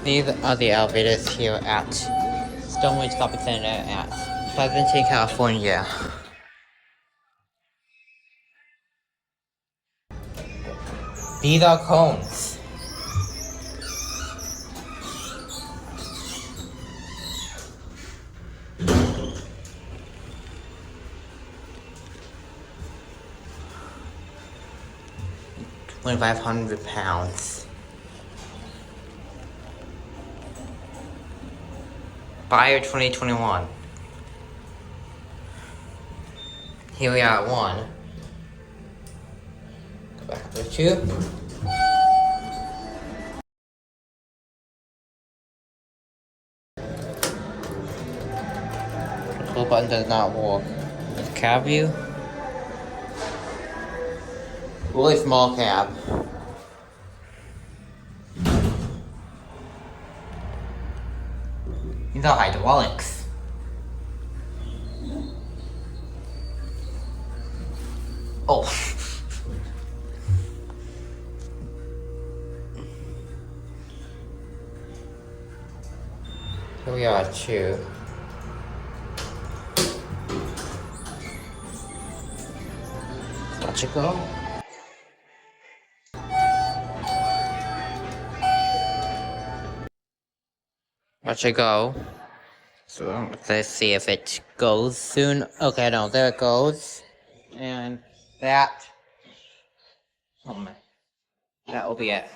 These are the elevators here at Stoneridge Shopping Center at Pleasanton, California. These are cones. £2,500. Buyer 2021. Here we are at 1. Go back to 2. The pull button does not work. Cab view. Really small cab. These are hydraulics. Oh. Here we are at 2. Watch it go. Watch it go. So let's see if it goes soon. Okay, no, there it goes. And that. Oh man. That will be it.